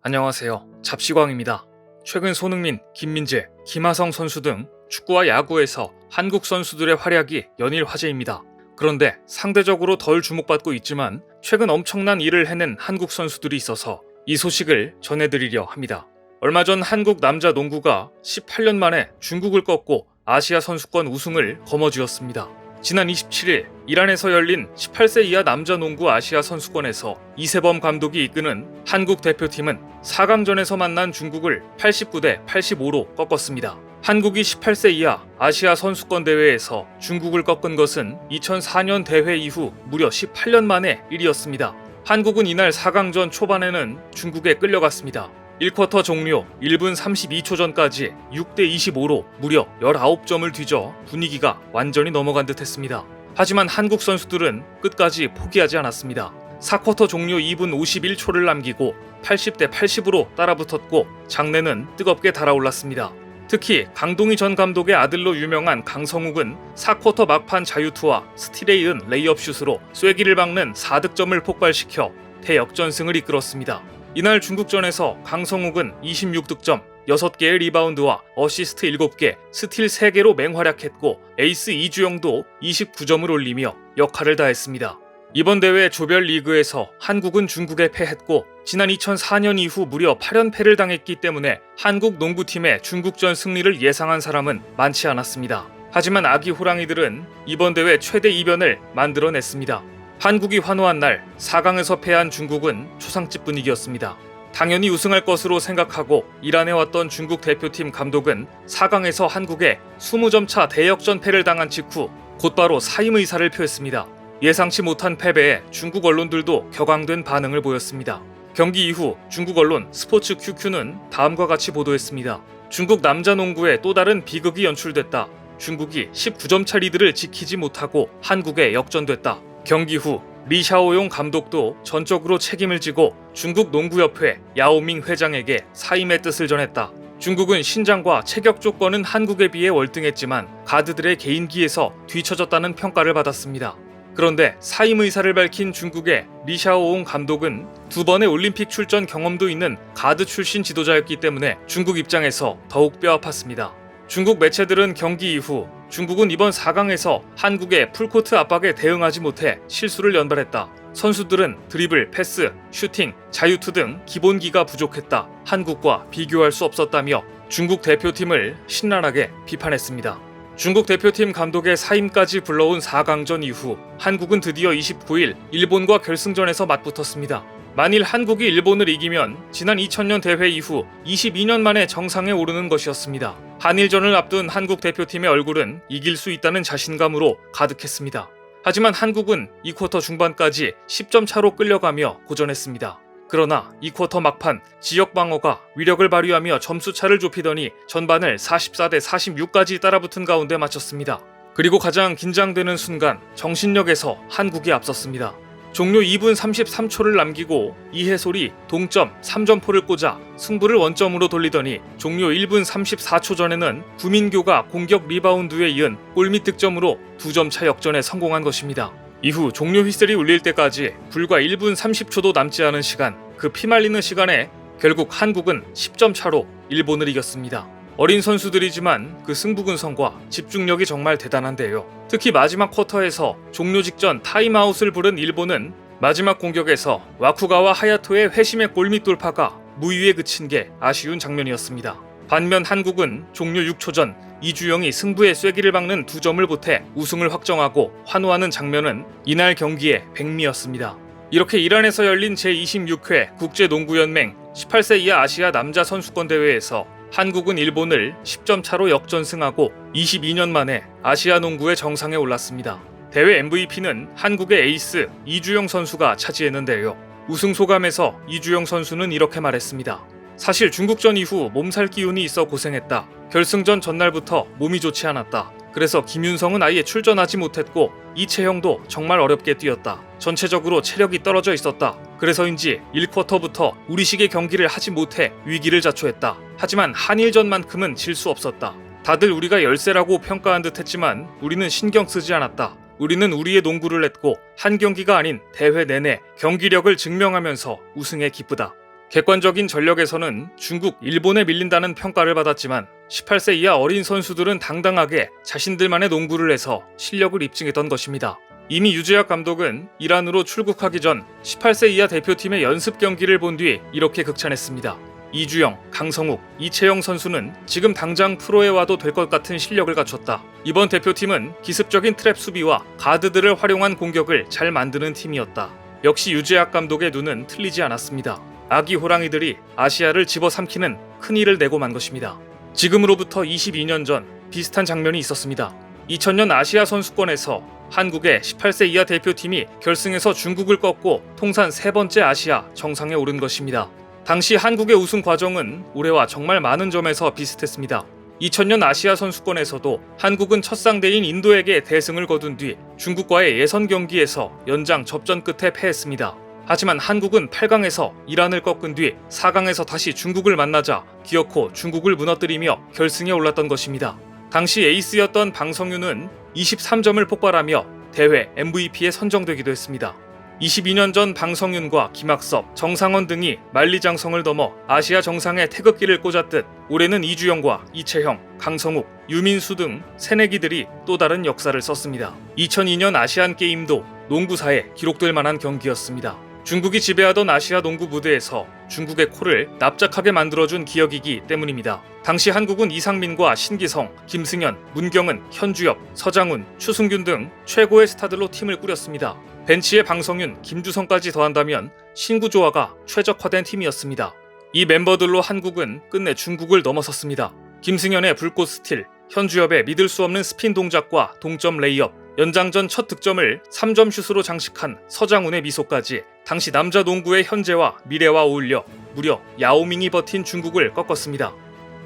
안녕하세요. 잡시광입니다. 최근 손흥민, 김민재, 김하성 선수 등 축구와 야구에서 한국 선수들의 활약이 연일 화제입니다. 그런데 상대적으로 덜 주목받고 있지만 최근 엄청난 일을 해낸 한국 선수들이 있어서 이 소식을 전해드리려 합니다. 얼마 전 한국 남자 농구가 18년 만에 중국을 꺾고 아시아 선수권 우승을 거머쥐었습니다. 지난 27일 이란에서 열린 18세 이하 남자 농구 아시아 선수권에서 이세범 감독이 이끄는 한국 대표팀은 4강전에서 만난 중국을 89대 85로 꺾었습니다. 한국이 18세 이하 아시아 선수권 대회에서 중국을 꺾은 것은 2004년 대회 이후 무려 18년 만의 일이었습니다. 한국은 이날 4강전 초반에는 중국에 끌려갔습니다. 1쿼터 종료 1분 32초 전까지 6대 25로 무려 19점을 뒤져 분위기가 완전히 넘어간 듯 했습니다. 하지만 한국 선수들은 끝까지 포기하지 않았습니다. 4쿼터 종료 2분 51초를 남기고 80대 80으로 따라붙었고 장내는 뜨겁게 달아올랐습니다. 특히 강동희 전 감독의 아들로 유명한 강성욱은 4쿼터 막판 자유투와 스틸에 이은 레이업 슛으로 쐐기를 박는 4득점을 폭발시켜 대역전승을 이끌었습니다. 이날 중국전에서 강성욱은 26득점, 6개의 리바운드와 어시스트 7개, 스틸 3개로 맹활약했고 에이스 이주영도 29점을 올리며 역할을 다했습니다. 이번 대회 조별 리그에서 한국은 중국에 패했고 지난 2004년 이후 무려 8연패를 당했기 때문에 한국 농구팀의 중국전 승리를 예상한 사람은 많지 않았습니다. 하지만 아기 호랑이들은 이번 대회 최대 이변을 만들어냈습니다. 한국이 환호한 날 4강에서 패한 중국은 초상집 분위기였습니다. 당연히 우승할 것으로 생각하고 이란에 왔던 중국 대표팀 감독은 4강에서 한국에 20점 차 대역전패를 당한 직후 곧바로 사임 의사를 표했습니다. 예상치 못한 패배에 중국 언론들도 격앙된 반응을 보였습니다. 경기 이후 중국 언론 스포츠 QQ는 다음과 같이 보도했습니다. 중국 남자 농구에 또 다른 비극이 연출됐다. 중국이 19점 차 리드를 지키지 못하고 한국에 역전됐다. 경기 후 리샤오용 감독도 전적으로 책임을 지고 중국 농구협회 야오밍 회장에게 사임의 뜻을 전했다. 중국은 신장과 체격 조건은 한국에 비해 월등했지만 가드들의 개인기에서 뒤처졌다는 평가를 받았습니다. 그런데 사임 의사를 밝힌 중국의 리샤오옹 감독은 2번의 올림픽 출전 경험도 있는 가드 출신 지도자였기 때문에 중국 입장에서 더욱 뼈아팠습니다. 중국 매체들은 경기 이후 중국은 이번 4강에서 한국의 풀코트 압박에 대응하지 못해 실수를 연발했다. 선수들은 드리블, 패스, 슈팅, 자유투 등 기본기가 부족했다. 한국과 비교할 수 없었다며 중국 대표팀을 신랄하게 비판했습니다. 중국 대표팀 감독의 사임까지 불러온 4강전 이후 한국은 드디어 29일 일본과 결승전에서 맞붙었습니다. 만일 한국이 일본을 이기면 지난 2000년 대회 이후 22년 만에 정상에 오르는 것이었습니다. 한일전을 앞둔 한국 대표팀의 얼굴은 이길 수 있다는 자신감으로 가득했습니다. 하지만 한국은 2쿼터 중반까지 10점 차로 끌려가며 고전했습니다. 그러나 2쿼터 막판 지역 방어가 위력을 발휘하며 점수차를 좁히더니 전반을 44대 46까지 따라붙은 가운데 마쳤습니다. 그리고 가장 긴장되는 순간 정신력에서 한국이 앞섰습니다. 종료 2분 33초를 남기고 이해솔이 동점 3점포를 꽂아 승부를 원점으로 돌리더니 종료 1분 34초 전에는 구민교가 공격 리바운드에 이은 골밑 득점으로 2점 차 역전에 성공한 것입니다. 이후 종료 휘슬이 울릴 때까지 불과 1분 30초도 남지 않은 시간, 그 피말리는 시간에 결국 한국은 10점 차로 일본을 이겼습니다. 어린 선수들이지만 그 승부근성과 집중력이 정말 대단한데요. 특히 마지막 쿼터에서 종료 직전 타임아웃을 부른 일본은 마지막 공격에서 와쿠가와 하야토의 회심의 골밑 돌파가 무위에 그친 게 아쉬운 장면이었습니다. 반면 한국은 종료 6초 전 이주영이 승부의 쐐기를 박는 2점을 보태 우승을 확정하고 환호하는 장면은 이날 경기의 백미였습니다. 이렇게 이란에서 열린 제26회 국제농구연맹 18세 이하 아시아 남자 선수권 대회에서 한국은 일본을 10점 차로 역전승하고 22년 만에 아시아 농구의 정상에 올랐습니다. 대회 MVP는 한국의 에이스 이주영 선수가 차지했는데요. 우승 소감에서 이주영 선수는 이렇게 말했습니다. 사실 중국전 이후 몸살 기운이 있어 고생했다. 결승전 전날부터 몸이 좋지 않았다. 그래서 김윤성은 아예 출전하지 못했고 이채형도 정말 어렵게 뛰었다. 전체적으로 체력이 떨어져 있었다. 그래서인지 1쿼터부터 우리식의 경기를 하지 못해 위기를 자초했다. 하지만 한일전만큼은 질 수 없었다. 다들 우리가 열세라고 평가한 듯 했지만 우리는 신경 쓰지 않았다. 우리는 우리의 농구를 했고 한 경기가 아닌 대회 내내 경기력을 증명하면서 우승에 기쁘다. 객관적인 전력에서는 중국, 일본에 밀린다는 평가를 받았지만 18세 이하 어린 선수들은 당당하게 자신들만의 농구를 해서 실력을 입증했던 것입니다. 이미 유재학 감독은 이란으로 출국하기 전 18세 이하 대표팀의 연습 경기를 본 뒤 이렇게 극찬했습니다. 이주영, 강성욱, 이채영 선수는 지금 당장 프로에 와도 될 것 같은 실력을 갖췄다. 이번 대표팀은 기습적인 트랩 수비와 가드들을 활용한 공격을 잘 만드는 팀이었다. 역시 유재학 감독의 눈은 틀리지 않았습니다. 아기 호랑이들이 아시아를 집어삼키는 큰 일을 내고 만 것입니다. 지금으로부터 22년 전 비슷한 장면이 있었습니다. 2000년 아시아 선수권에서 한국의 18세 이하 대표팀이 결승에서 중국을 꺾고 통산 3번째 아시아 정상에 오른 것입니다. 당시 한국의 우승 과정은 올해와 정말 많은 점에서 비슷했습니다. 2000년 아시아 선수권에서도 한국은 첫 상대인 인도에게 대승을 거둔 뒤 중국과의 예선 경기에서 연장 접전 끝에 패했습니다. 하지만 한국은 8강에서 이란을 꺾은 뒤 4강에서 다시 중국을 만나자 기어코 중국을 무너뜨리며 결승에 올랐던 것입니다. 당시 에이스였던 방성윤은 23점을 폭발하며 대회 MVP에 선정되기도 했습니다. 22년 전 방성윤과 김학섭, 정상원 등이 만리장성을 넘어 아시아 정상에 태극기를 꽂았듯 올해는 이주영과 이채형, 강성욱, 유민수 등 새내기들이 또 다른 역사를 썼습니다. 2002년 아시안게임도 농구사에 기록될 만한 경기였습니다. 중국이 지배하던 아시아 농구 무대에서 중국의 코를 납작하게 만들어준 기억이기 때문입니다. 당시 한국은 이상민과 신기성, 김승현, 문경은, 현주엽, 서장훈, 추승균 등 최고의 스타들로 팀을 꾸렸습니다. 벤치에 방성윤, 김주성까지 더한다면 신구조화가 최적화된 팀이었습니다. 이 멤버들로 한국은 끝내 중국을 넘어섰습니다. 김승현의 불꽃 스틸, 현주엽의 믿을 수 없는 스핀 동작과 동점 레이업, 연장전 첫 득점을 3점 슛으로 장식한 서장훈의 미소까지 당시 남자 농구의 현재와 미래와 어울려 무려 야오밍이 버틴 중국을 꺾었습니다.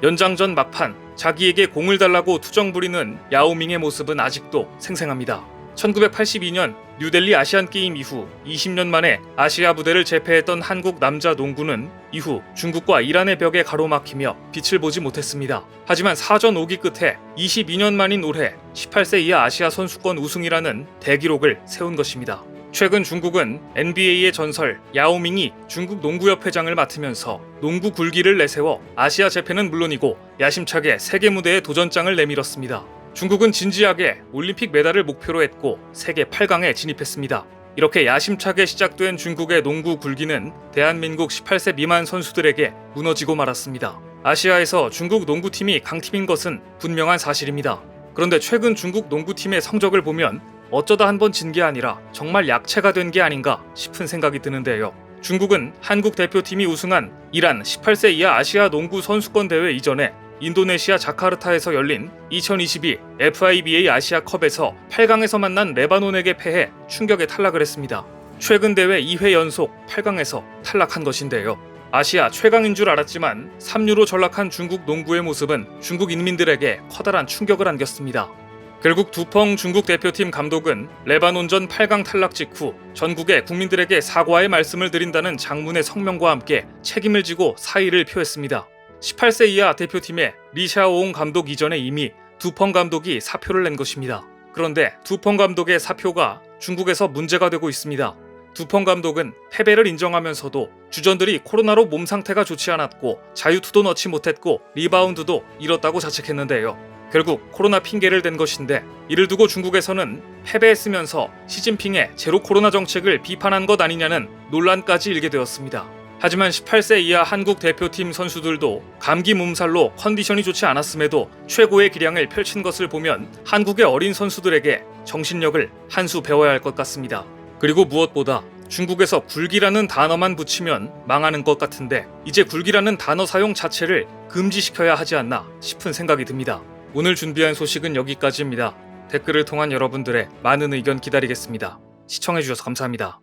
연장전 막판 자기에게 공을 달라고 투정 부리는 야오밍의 모습은 아직도 생생합니다. 1982년 뉴델리 아시안게임 이후 20년 만에 아시아 무대를 제패했던 한국 남자 농구는 이후 중국과 이란의 벽에 가로막히며 빛을 보지 못했습니다. 하지만 4전 5기 끝에 22년 만인 올해 18세 이하 아시아 선수권 우승이라는 대기록을 세운 것입니다. 최근 중국은 NBA의 전설 야오밍이 중국 농구협회장을 맡으면서 농구 굴기를 내세워 아시아 재패는 물론이고 야심차게 세계 무대에 도전장을 내밀었습니다. 중국은 진지하게 올림픽 메달을 목표로 했고 세계 8강에 진입했습니다. 이렇게 야심차게 시작된 중국의 농구 굴기는 대한민국 18세 미만 선수들에게 무너지고 말았습니다. 아시아에서 중국 농구팀이 강팀인 것은 분명한 사실입니다. 그런데 최근 중국 농구팀의 성적을 보면 어쩌다 한번 진 게 아니라 정말 약체가 된 게 아닌가 싶은 생각이 드는데요. 중국은 한국 대표팀이 우승한 이란 18세 이하 아시아 농구 선수권 대회 이전에 인도네시아 자카르타에서 열린 2022 FIBA 아시아컵에서 8강에서 만난 레바논에게 패해 충격에 탈락을 했습니다. 최근 대회 2회 연속 8강에서 탈락한 것인데요. 아시아 최강인 줄 알았지만 3루로 전락한 중국 농구의 모습은 중국 인민들에게 커다란 충격을 안겼습니다. 결국 두펑 중국 대표팀 감독은 레바논전 8강 탈락 직후 전국의 국민들에게 사과의 말씀을 드린다는 장문의 성명과 함께 책임을 지고 사의를 표했습니다. 18세 이하 대표팀의 리샤오옹 감독 이전에 이미 두펑 감독이 사표를 낸 것입니다. 그런데 두펑 감독의 사표가 중국에서 문제가 되고 있습니다. 두펑 감독은 패배를 인정하면서도 주전들이 코로나로 몸 상태가 좋지 않았고 자유투도 넣지 못했고 리바운드도 잃었다고 자책했는데요. 결국 코로나 핑계를 댄 것인데 이를 두고 중국에서는 패배했으면서 시진핑의 제로 코로나 정책을 비판한 것 아니냐는 논란까지 일게 되었습니다. 하지만 18세 이하 한국 대표팀 선수들도 감기 몸살로 컨디션이 좋지 않았음에도 최고의 기량을 펼친 것을 보면 한국의 어린 선수들에게 정신력을 한 수 배워야 할 것 같습니다. 그리고 무엇보다 중국에서 굴기라는 단어만 붙이면 망하는 것 같은데 이제 굴기라는 단어 사용 자체를 금지시켜야 하지 않나 싶은 생각이 듭니다. 오늘 준비한 소식은 여기까지입니다. 댓글을 통한 여러분들의 많은 의견 기다리겠습니다. 시청해주셔서 감사합니다.